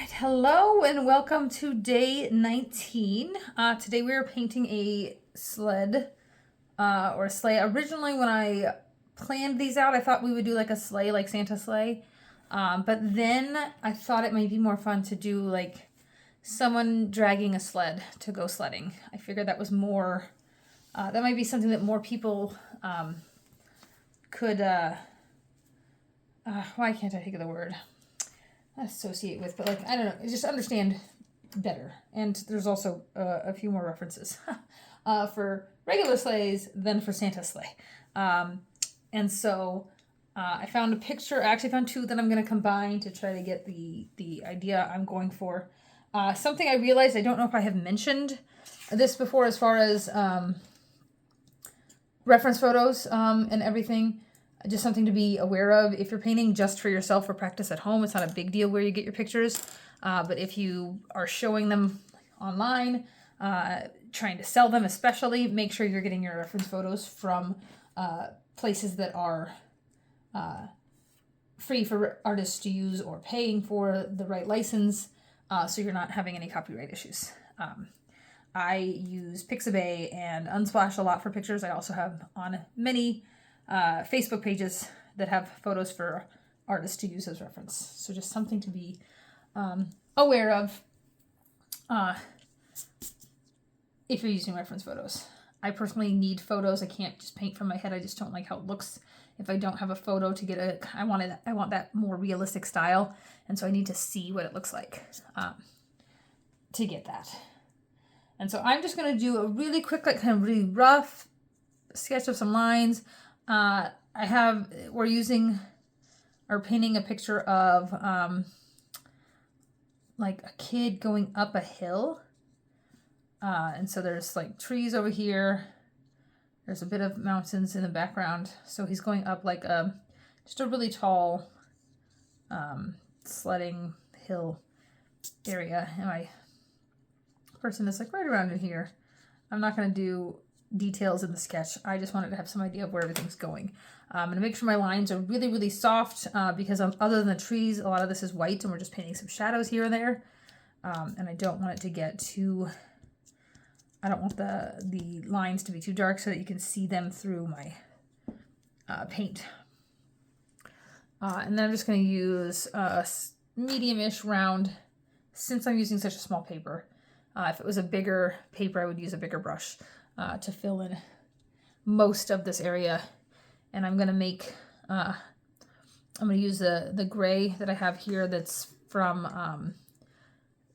right, hello and welcome to day 19. Today we are painting a sled or a sleigh. Originally when I planned these out, I thought we would do like a sleigh, like Santa sleigh. But then I thought it might be more fun to do like someone dragging a sled to go sledding. I figured that was more, that might be something that more people could, why can't I think of the word? Associate with, but like, I don't know, just understand better. And there's also a few more references for regular sleighs than for Santa sleigh. And so I found a picture. I actually found two that I'm going to combine to try to get the idea I'm going for. Something I realized, I don't know if I have mentioned this before as far as reference photos and everything. Just something to be aware of. If you're painting just for yourself for practice at home, it's not a big deal where you get your pictures. But if you are showing them online, trying to sell them especially, make sure you're getting your reference photos from places that are free for artists to use or paying for the right license, so you're not having any copyright issues. I use Pixabay and Unsplash a lot for pictures. I also have on many Facebook pages that have photos for artists to use as reference. So just something to be aware of if you're using reference photos. I personally need photos. I can't just paint from my head. I just don't like how it looks if I don't have a photo to get a, I want that more realistic style. And so I need to see what it looks like to get that. And so I'm just going to do a really quick, like kind of really rough sketch of some lines. We're using or painting a picture of like a kid going up a hill. And so there's like trees over here. There's a bit of mountains in the background. So he's going up like just a really tall sledding hill area. And my person is like right around in here. I'm not going to do details in the sketch. I just wanted to have some idea of where everything's going. I'm going to make sure my lines are really, really soft because other than the trees, a lot of this is white and we're just painting some shadows here and there. And I don't want it to get too, I don't want the lines to be too dark so that you can see them through my paint. And then I'm just going to use a medium-ish round, since I'm using such a small paper. If it was a bigger paper, I would use a bigger brush to fill in most of this area. And I'm going to make, I'm going to use the gray that I have here that's from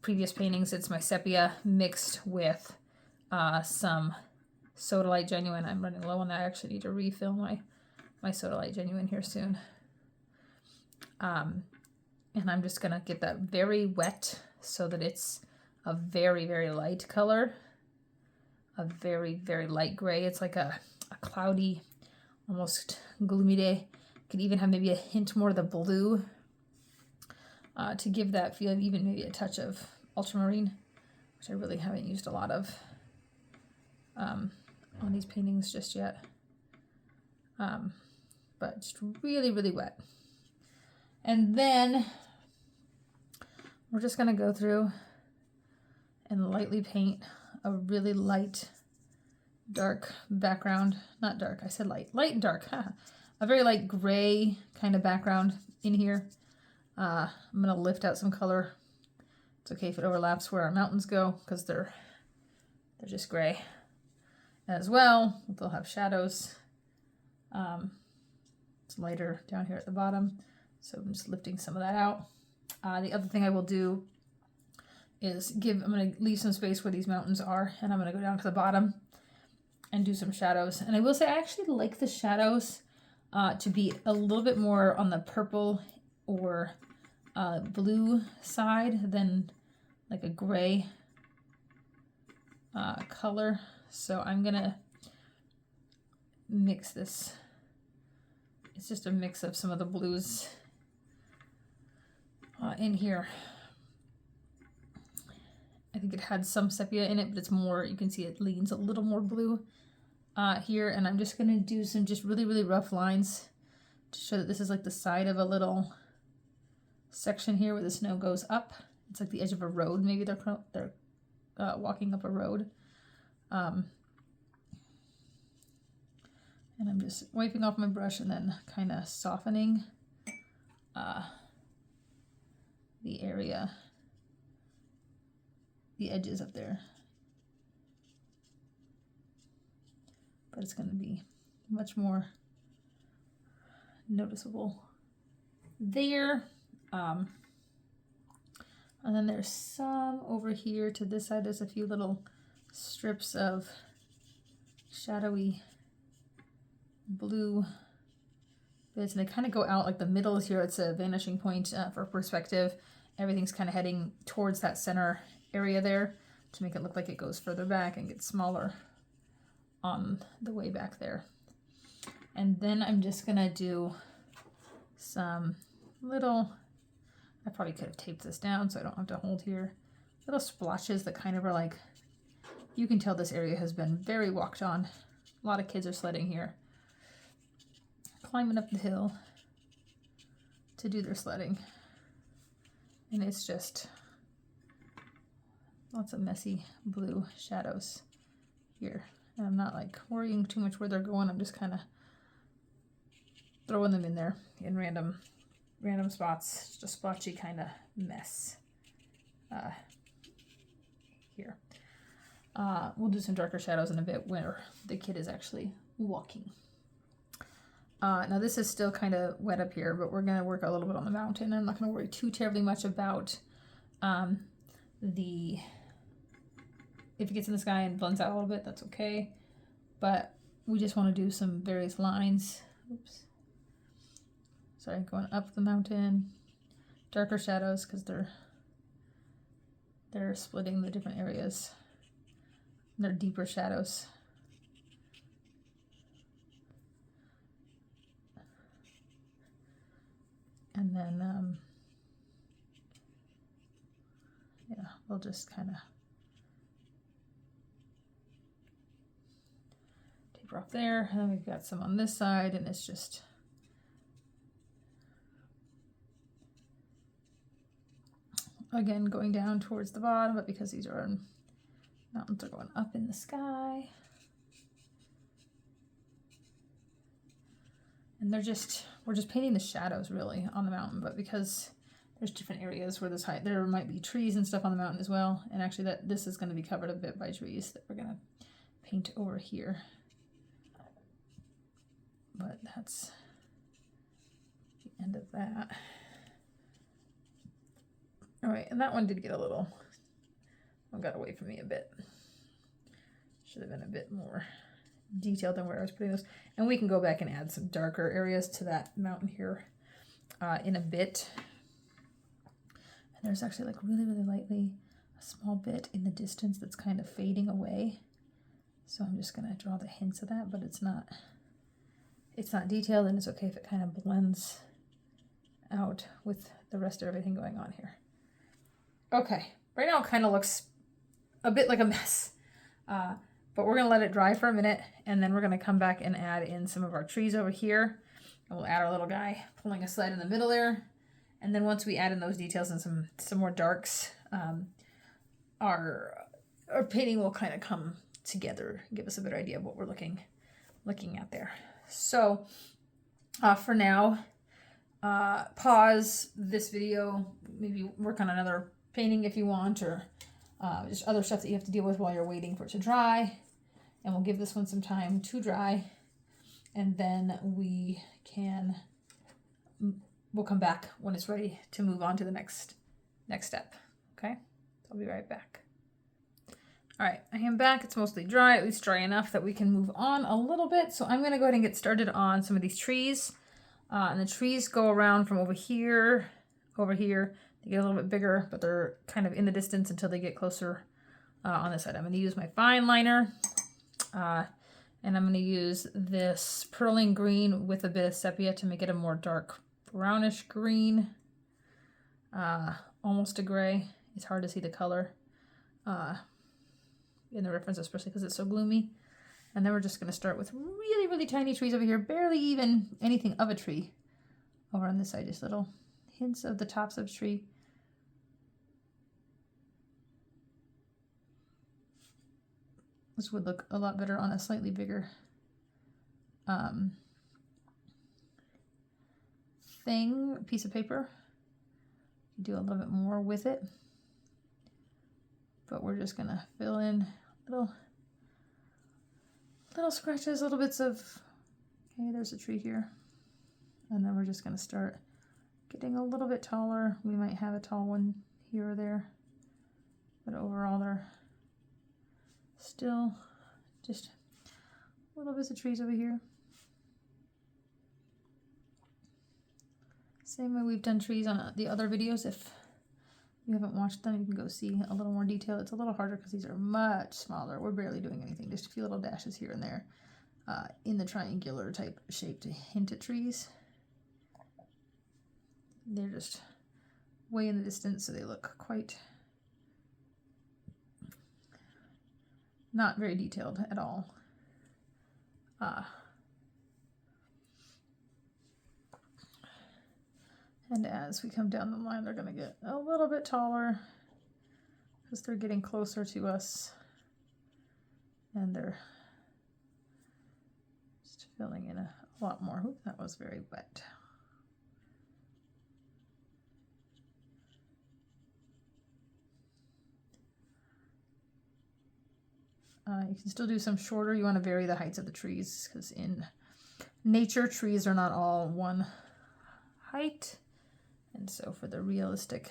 previous paintings. It's my Sepia mixed with some Sodalite Genuine. I'm running low on that. I actually need to refill my Sodalite Genuine here soon. And I'm just going to get that very wet so that it's a very, very light color. A very, very light gray. It's like a cloudy, almost gloomy day. Could even have maybe a hint more of the blue to give that feel, even maybe a touch of ultramarine, which I really haven't used a lot of on these paintings just yet. But just really, really wet. And then we're just going to go through and lightly paint a really light, dark background. Not dark, I said light. Light and dark. A very light gray kind of background in here. I'm going to lift out some color. It's okay if it overlaps where our mountains go because they're just gray. As well, they'll have shadows. It's lighter down here at the bottom. So I'm just lifting some of that out. The other thing I will do is I'm going to leave some space where these mountains are, and I'm going to go down to the bottom and do some shadows. And I will say I actually like the shadows to be a little bit more on the purple or blue side than like a gray color. So I'm going to mix this. It's just a mix of some of the blues in here. I think it had some sepia in it, but it's more, you can see it leans a little more blue here. And I'm just going to do some just really, really rough lines to show that this is like the side of a little section here where the snow goes up It's like the edge of a road. Maybe they're walking up a road. And I'm just wiping off my brush and then kind of softening the area, the edges up there. But it's going to be much more noticeable there. And then there's some over here to this side. There's a few little strips of shadowy blue bits, and they kind of go out like the middle is here. It's a vanishing point for perspective. Everything's kind of heading towards that center area there to make it look like it goes further back and gets smaller on the way back there. And then I'm just gonna do some little, I probably could have taped this down so I don't have to hold here, little splotches that kind of are like, you can tell this area has been very walked on. A lot of kids are sledding here, climbing up the hill to do their sledding. And it's just lots of messy blue shadows here. And I'm not like worrying too much where they're going. I'm just kind of throwing them in there in random spots. Just a splotchy kind of mess here. We'll do some darker shadows in a bit where the kid is actually walking. Now this is still kind of wet up here, but we're going to work a little bit on the mountain. I'm not going to worry too terribly much about if it gets in the sky and blends out a little bit, that's okay. But we just want to do some various lines. Oops. Sorry, going up the mountain. Darker shadows because they're splitting the different areas. They're deeper shadows. And then, yeah, we'll just kind of taper off there. And then we've got some on this side, and it's just again going down towards the bottom, but because these are mountains are going up in the sky. And we're just painting the shadows really on the mountain, but because there's different areas where there might be trees and stuff on the mountain as well. And actually this is going to be covered a bit by trees that we're going to paint over here. But that's the end of that. All right, and that one did get a little, one got away from me a bit. Should have been a bit more detailed than where I was putting those. And we can go back and add some darker areas to that mountain here in a bit. And there's actually like really, really lightly a small bit in the distance that's kind of fading away. So I'm just gonna draw the hints of that, but it's not detailed, and it's okay if it kind of blends out with the rest of everything going on here. Okay, right now it kind of looks a bit like a mess. But we're going to let it dry for a minute, and then we're going to come back and add in some of our trees over here. And we'll add our little guy pulling a sled in the middle there. And then once we add in those details and some more darks, our painting will kind of come together, give us a better idea of what we're looking at there. So for now, pause this video, maybe work on another painting if you want, or just other stuff that you have to deal with while you're waiting for it to dry. And we'll give this one some time to dry, and then we'll come back when it's ready to move on to the next step. Okay, I'll be right back. All right, I am back. It's mostly dry, at least dry enough that we can move on a little bit. So I'm going to go ahead and get started on some of these trees. And the trees go around from over here. They get a little bit bigger, but they're kind of in the distance until they get closer on this side. I'm going to use my fine liner. And I'm going to use this Perylene green with a bit of Sepia to make it a more dark brownish green. Almost a gray. It's hard to see the color in the reference, especially because it's so gloomy. And then we're just going to start with really, really tiny trees over here. Barely even anything of a tree over on this side. Just little hints of the tops of a tree. This would look a lot better on a slightly bigger piece of paper. Do a little bit more with it, but we're just gonna fill in little scratches, little bits of, okay, there's a tree here, and then we're just gonna start getting a little bit taller. We might have a tall one here or there, but overall they're still just little bits of trees over here. Same way we've done trees on the other videos. If you haven't watched them, you can go see a little more detail. It's a little harder because these are much smaller. We're barely doing anything, just a few little dashes here and there in the triangular type shape to hint at trees. They're just way in the distance, so they look quite not very detailed at all. And as we come down the line, they're going to get a little bit taller because they're getting closer to us, and they're just filling in a lot more. Oop, that was very wet. You can still do some shorter. You want to vary the heights of the trees because in nature, trees are not all one height. And so for the realistic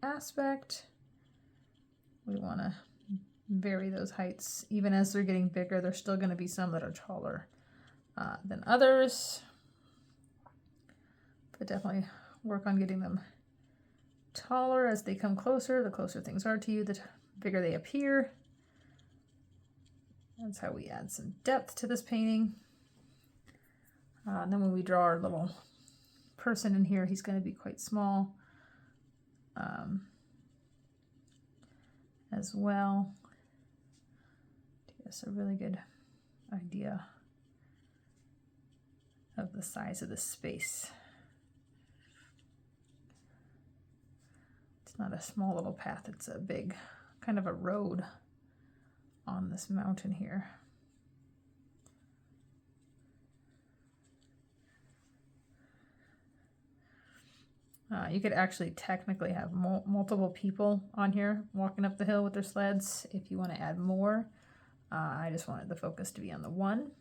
aspect, we want to vary those heights. Even as they're getting bigger, there's still going to be some that are taller than others. But definitely work on getting them taller as they come closer. The closer things are to you, the bigger they appear. That's how we add some depth to this painting. And then when we draw our little person in here, he's going to be quite small as well, to give us a really good idea of the size of the space. It's not a small little path, it's a big kind of a road on this mountain here. You could actually technically have multiple people on here walking up the hill with their sleds if you want to add more. I just wanted the focus to be on the one.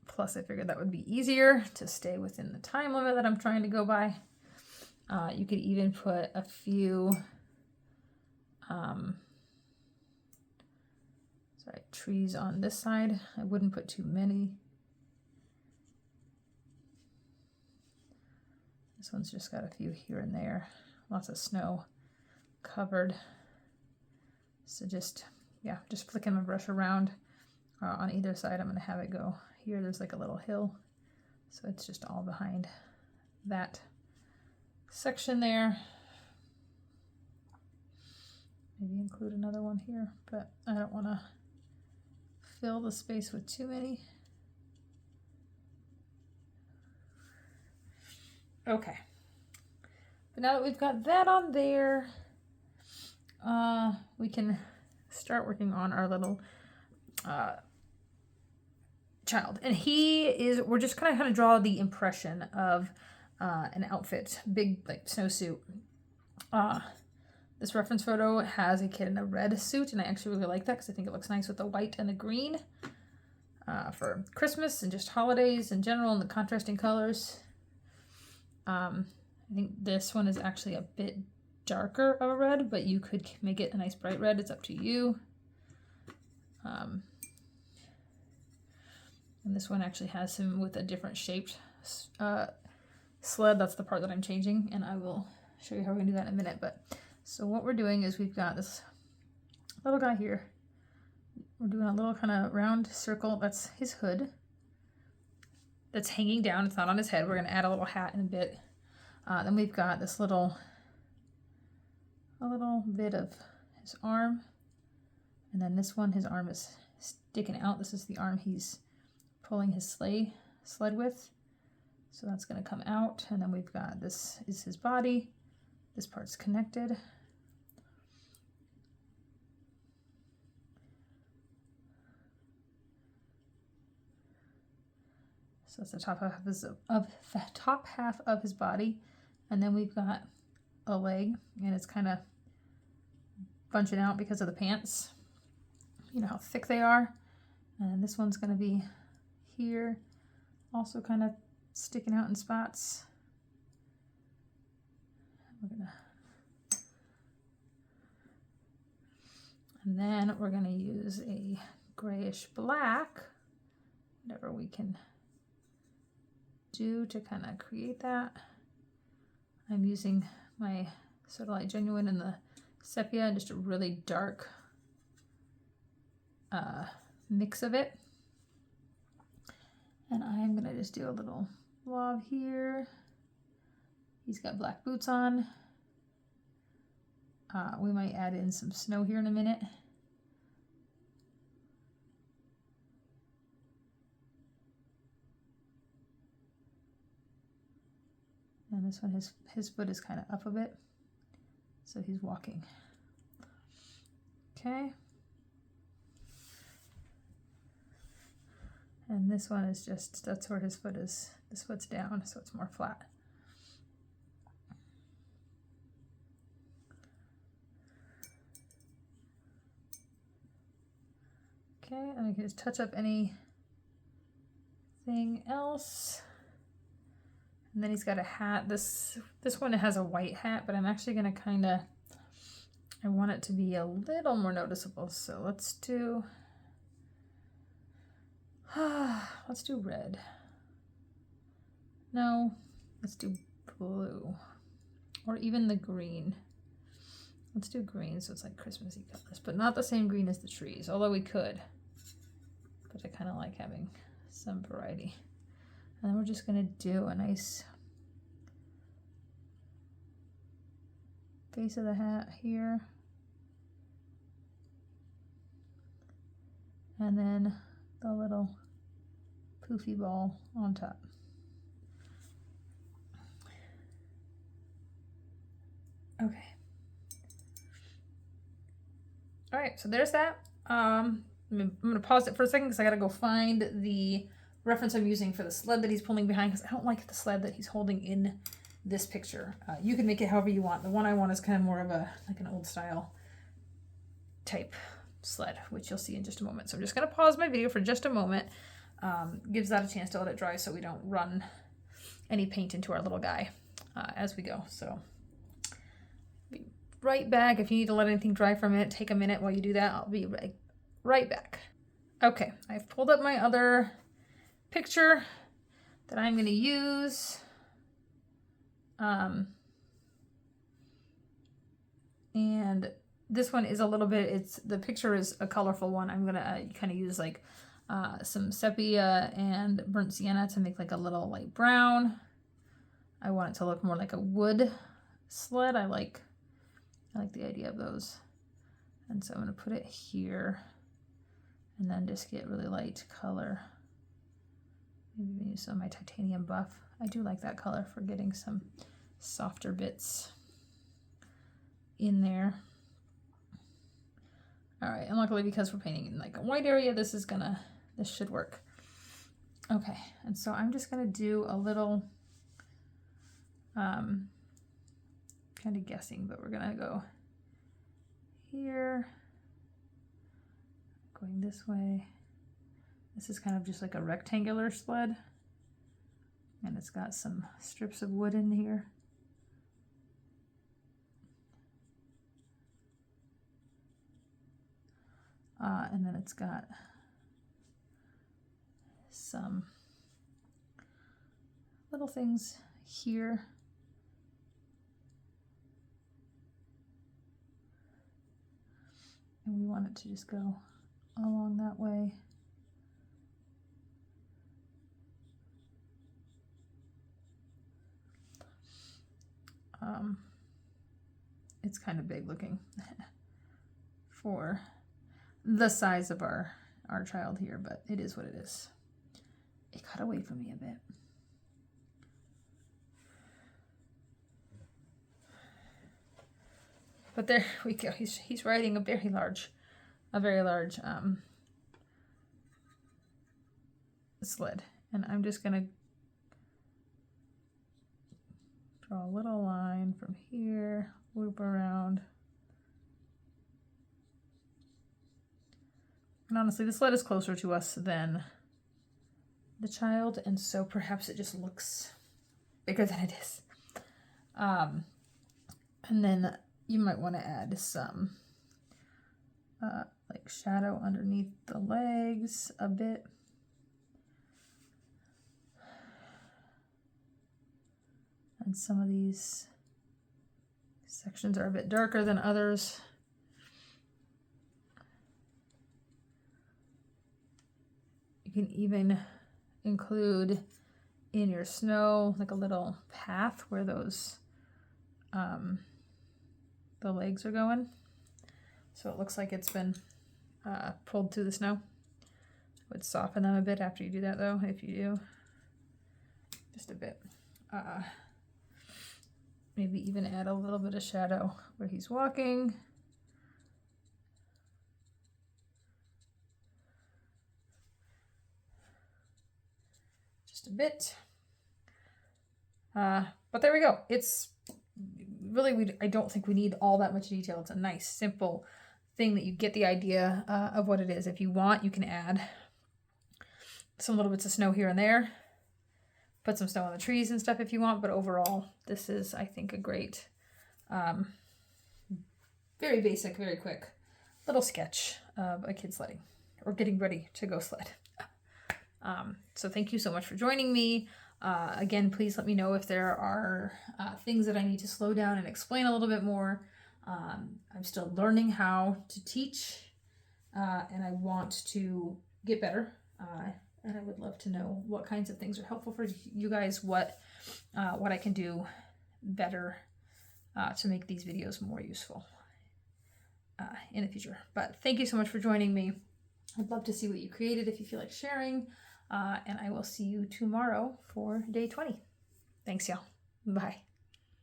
Plus I figured that would be easier to stay within the time limit that I'm trying to go by. You could even put a few trees on this side. I wouldn't put too many. This one's just got a few here and there. Lots of snow covered. So just flicking my brush around on either side. I'm going to have it go here. There's like a little hill. So it's just all behind that section there. Maybe include another one here, but I don't want to fill the space with too many. Okay, but now that we've got that on there, we can start working on our little child. And we're just kind of draw the impression of an outfit, big like snowsuit. This reference photo has a kid in a red suit, and I actually really like that because I think it looks nice with the white and the green for Christmas and just holidays in general, and the contrasting colors. I think this one is actually a bit darker of a red, but you could make it a nice bright red. It's up to you. And this one actually has him with a different shaped sled. That's the part that I'm changing, and I will show you how we're gonna do that in a minute. But so what we're doing is we've got this little guy here. We're doing a little kind of round circle. That's his hood. That's hanging down. It's not on his head. We're gonna add a little hat in a bit. Then we've got this a little bit of his arm, and then this one, his arm is sticking out. This is the arm he's pulling his sled with. So that's going to come out, and then we've got this is his body. This part's connected. So that's the top half of his body. And then we've got a leg, and it's kind of bunching out because of the pants. You know how thick they are. And this one's going to be here, also kind of sticking out in spots. And then we're going to use a grayish black, whatever we can do to kind of create that. I'm using my Sodalite Genuine in the Sepia, just a really dark mix of it. And I'm going to just do a little blob here. He's got black boots on. We might add in some snow here in a minute. And this one, his foot is kind of up a bit, so he's walking. Okay. And this one is just, that's where his foot is. This foot's down, so it's more flat. Okay, and we can just touch up anything else. And then he's got a hat. This one has a white hat, but I'm actually gonna I want it to be a little more noticeable. So let's do red. No, let's do blue. Or even the green. Let's do green so it's like Christmassy colors, but not the same green as the trees, although we could. But I kind of like having some variety. And then we're just going to do a nice base of the hat here. And then the little poofy ball on top. Okay. All right, so there's that. I'm going to pause it for a second because I got to go find the reference I'm using for the sled that he's pulling behind, because I don't like the sled that he's holding in this picture. You can make it however you want. The one I want is kind of more of like an old style type sled, which you'll see in just a moment. So I'm just going to pause my video for just a moment. Gives that a chance to let it dry so we don't run any paint into our little guy as we go. So be right back. If you need to let anything dry for a minute, take a minute while you do that. I'll be right back. Okay, I've pulled up my other picture that I'm going to use. And this one is a little bit, the picture is a colorful one. I'm going to kind of use like some sepia and burnt sienna to make like a little light brown. I want it to look more like a wood sled. I like the idea of those. And so I'm going to put it here and then just get really light color. Maybe use some of my titanium buff. I do like that color for getting some softer bits in there. All right, and luckily because we're painting in like a white area, this should work. Okay, and so I'm just gonna do a little, kind of guessing, but we're gonna go here, going this way. This is kind of just like a rectangular sled, and it's got some strips of wood in here. And then it's got some little things here. And we want it to just go along that way. It's kind of big looking for the size of our child here, but it is what it is. It got away from me a bit. But there we go. He's riding a very large sled, And I'm just gonna draw a little line from here, loop around. And honestly, the sled is closer to us than the child, and so perhaps it just looks bigger than it is. And then you might want to add some like shadow underneath the legs a bit. And some of these sections are a bit darker than others. You can even include in your snow like a little path where those the legs are going, so it looks like it's been pulled through the snow. I would soften them a bit after you do that though, if you do, just a bit. Maybe even add a little bit of shadow where he's walking. Just a bit. But there we go. It's really, I don't think we need all that much detail. It's a nice, simple thing that you get the idea of what it is. If you want, you can add some little bits of snow here and there. Put some snow on the trees and stuff if you want, but overall, this is, I think, a great, very basic, very quick little sketch of a kid sledding or getting ready to go sled. So thank you so much for joining me. Again, please let me know if there are things that I need to slow down and explain a little bit more. I'm still learning how to teach, and I want to get better. And I would love to know what kinds of things are helpful for you guys, what I can do better to make these videos more useful in the future. But thank you so much for joining me. I'd love to see what you created if you feel like sharing. And I will see you tomorrow for day 20. Thanks, y'all. Bye.